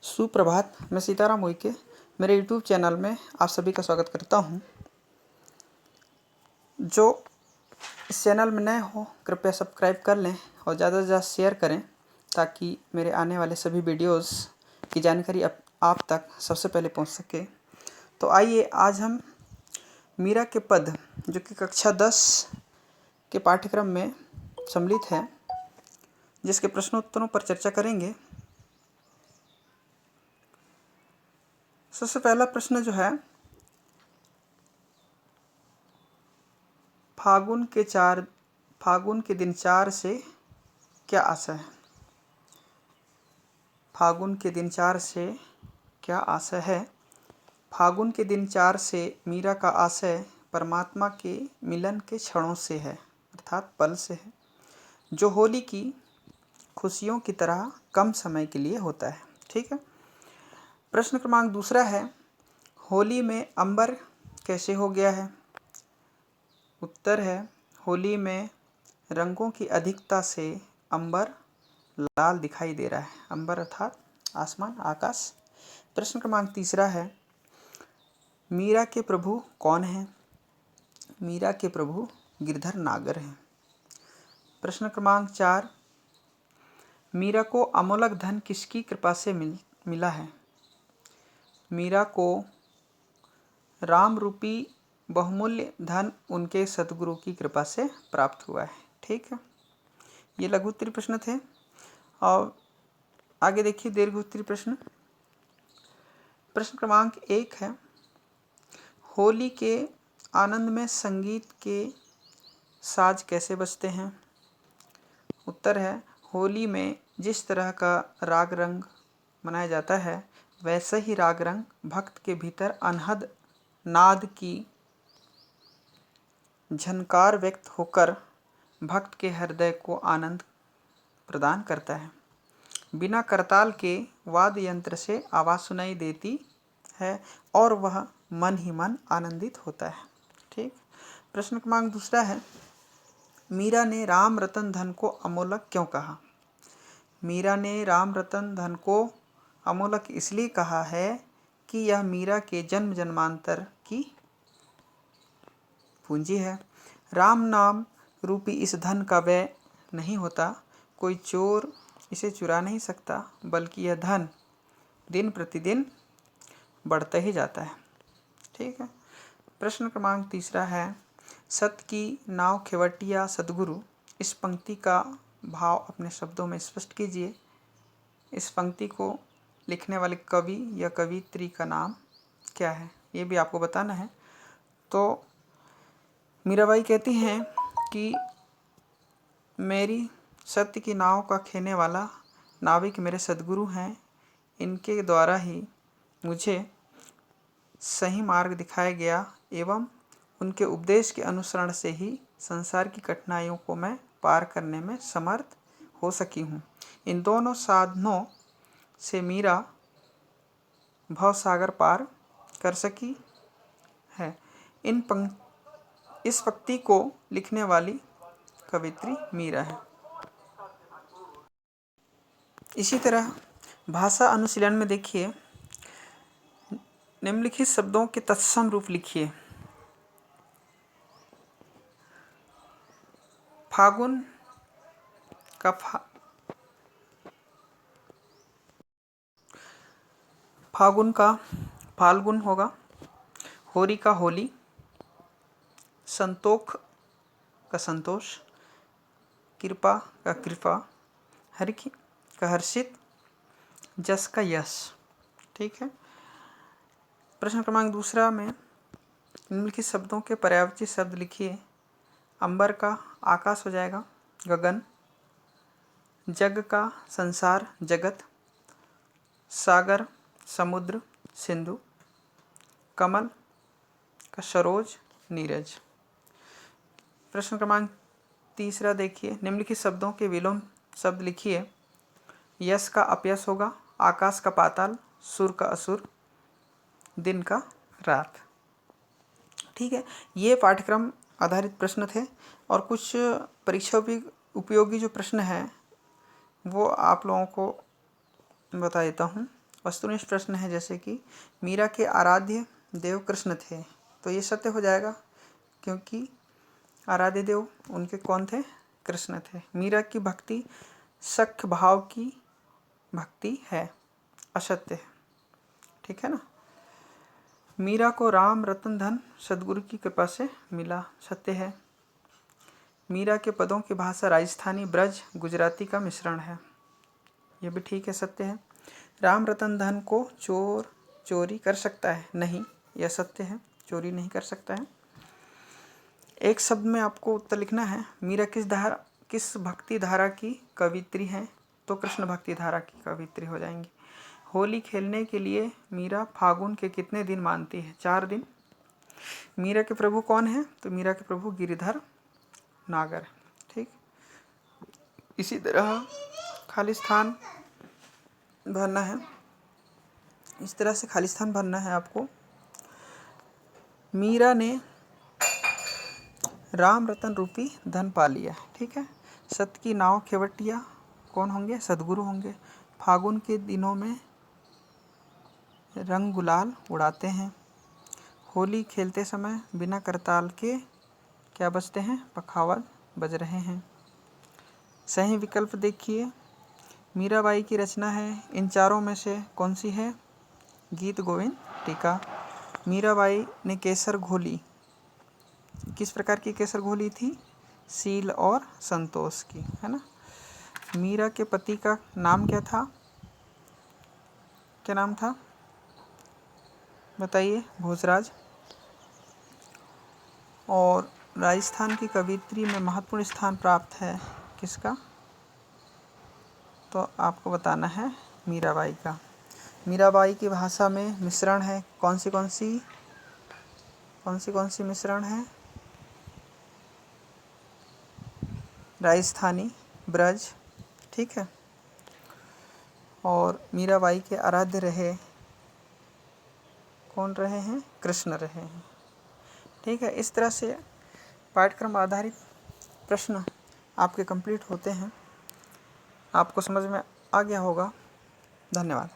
सुप्रभात। मैं सीताराम उइके मेरे यूट्यूब चैनल में आप सभी का स्वागत करता हूं। जो इस चैनल में नए हो कृपया सब्सक्राइब कर लें और ज़्यादा से ज़्यादा शेयर करें ताकि मेरे आने वाले सभी वीडियोस की जानकारी आप तक सबसे पहले पहुंच सके। तो आइए आज हम मीरा के पद जो कि कक्षा 10 के पाठ्यक्रम में सम्मिलित है, जिसके प्रश्नोत्तरों पर चर्चा करेंगे। सबसे पहला प्रश्न जो है, फागुन के दिन 4 से क्या आशय है? फागुन के दिन 4 से क्या आशय है? फागुन के दिन 4 से मीरा का आशय परमात्मा के मिलन के क्षणों से है, अर्थात पल से है, जो होली की खुशियों की तरह कम समय के लिए होता है। ठीक है। प्रश्न क्रमांक दूसरा है, होली में अंबर कैसे हो गया है? उत्तर है, होली में रंगों की अधिकता से अंबर लाल दिखाई दे रहा है। अंबर अर्थात आसमान, आकाश। प्रश्न क्रमांक तीसरा है, मीरा के प्रभु कौन हैं? मीरा के प्रभु गिरधर नागर हैं। प्रश्न क्रमांक 4, मीरा को अमोलक धन किसकी कृपा से मिला है? मीरा को राम रूपी बहुमूल्य धन उनके सतगुरु की कृपा से प्राप्त हुआ है। ठीक है, ये लघु उत्तरीय प्रश्न थे। और आगे देखिए दीर्घ उत्तरीय प्रश्न। प्रश्न क्रमांक 1 है, होली के आनंद में संगीत के साज कैसे बजते हैं? उत्तर है, होली में जिस तरह का राग रंग मनाया जाता है वैसे ही राग रंग भक्त के भीतर अनहद नाद की झनकार व्यक्त होकर भक्त के हृदय को आनंद प्रदान करता है। बिना करताल के वाद्य यंत्र से आवाज़ सुनाई देती है और वह मन ही मन आनंदित होता है। ठीक। प्रश्न क्रमांक दूसरा है, मीरा ने राम रतन धन को अमोलक क्यों कहा? मीरा ने राम रतन धन को अमोलक इसलिए कहा है कि यह मीरा के जन्म जन्मांतर की पूंजी है। राम नाम रूपी इस धन का व्यय नहीं होता, कोई चोर इसे चुरा नहीं सकता, बल्कि यह धन दिन प्रतिदिन बढ़ता ही जाता है। ठीक है। प्रश्न क्रमांक तीसरा है, सत की नाव खेवटिया सदगुरु, इस पंक्ति का भाव अपने शब्दों में स्पष्ट कीजिए। इस पंक्ति को लिखने वाले कवि या कवियत्री का नाम क्या है, ये भी आपको बताना है। तो मीराबाई कहती हैं कि मेरी सत्य की नाव का खेने वाला नाविक मेरे सद्गुरु हैं, इनके द्वारा ही मुझे सही मार्ग दिखाया गया एवं उनके उपदेश के अनुसरण से ही संसार की कठिनाइयों को मैं पार करने में समर्थ हो सकी हूँ। इन दोनों साधनों से मीरा भवसागर पार कर सकी है। इस पंक्ति को लिखने वाली कवित्री मीरा है। इसी तरह भाषा अनुशीलन में देखिए, निम्नलिखित शब्दों के तत्सम रूप लिखिए। फागुन का फागुन का फाल्गुन होगा, होरी का होली, संतोष का संतोष, कृपा का कृपा, हर्ष का हर्षित, जस का यश। ठीक है। प्रश्न क्रमांक दूसरा में निम्नलिखित शब्दों के पर्यायवाची शब्द लिखिए। अंबर का आकाश हो जाएगा, गगन। जग का संसार, जगत। सागर समुद्र, सिंधु। कमल का सरोज, नीरज। प्रश्न क्रमांक तीसरा देखिए, निम्नलिखित शब्दों के विलोम शब्द लिखिए। यश का अपयश होगा, आकाश का पाताल, सुर का असुर, दिन का रात। ठीक है, ये पाठ्यक्रम आधारित प्रश्न थे और कुछ परीक्षा उपयोगी जो प्रश्न हैं वो आप लोगों को बता देता हूँ वस्तुनिष्ठ प्रश्न है, जैसे कि मीरा के आराध्य देव कृष्ण थे, तो ये सत्य हो जाएगा क्योंकि आराध्य देव उनके कौन थे? कृष्ण थे। मीरा की भक्ति सख्य भाव की भक्ति है, असत्य है। ठीक है ना। मीरा को राम रतन धन सदगुरु की कृपा से मिला, सत्य है। मीरा के पदों की भाषा राजस्थानी, ब्रज, गुजराती का मिश्रण है, ये भी ठीक है, सत्य है। राम रतन धन को चोर चोरी कर सकता है? नहीं, यह सत्य है, चोरी नहीं कर सकता है। एक शब्द में आपको उत्तर लिखना है। मीरा किस भक्ति धारा की कवित्री हैं? तो कृष्ण भक्ति धारा की कवित्री हो जाएंगी। होली खेलने के लिए मीरा फागुन के कितने दिन मानती है? 4 दिन। मीरा के प्रभु कौन है? तो मीरा के प्रभु गिरिधर नागर। ठीक। इसी तरह खाली स्थान भरना है, इस तरह से खाली स्थान भरना है आपको। मीरा ने राम रतन रूपी धन पा लिया। ठीक है। सत्य की नाव खेवटिया कौन होंगे? सदगुरु होंगे। फागुन के दिनों में रंग गुलाल उड़ाते हैं। होली खेलते समय बिना करताल के क्या बजते हैं? पखावज बज रहे हैं। सही विकल्प देखिए। मीराबाई की रचना है, इन चारों में से कौन सी है? गीत गोविंद टीका। मीराबाई ने केसर घोली, किस प्रकार की केसर घोली थी? शील और संतोष की, है ना। मीरा के पति का नाम क्या था? क्या नाम था बताइए? भोजराज। और राजस्थान की कवियत्री में महत्वपूर्ण स्थान प्राप्त है किसका? तो आपको बताना है मीराबाई का। मीराबाई की भाषा में मिश्रण है, कौन सी मिश्रण है? राजस्थानी, ब्रज। ठीक है। और मीराबाई के आराध्य रहे, कौन रहे हैं? कृष्ण रहे हैं। ठीक है। इस तरह से पाठ्यक्रम आधारित प्रश्न आपके कंप्लीट होते हैं। आपको समझ में आ गया होगा। धन्यवाद।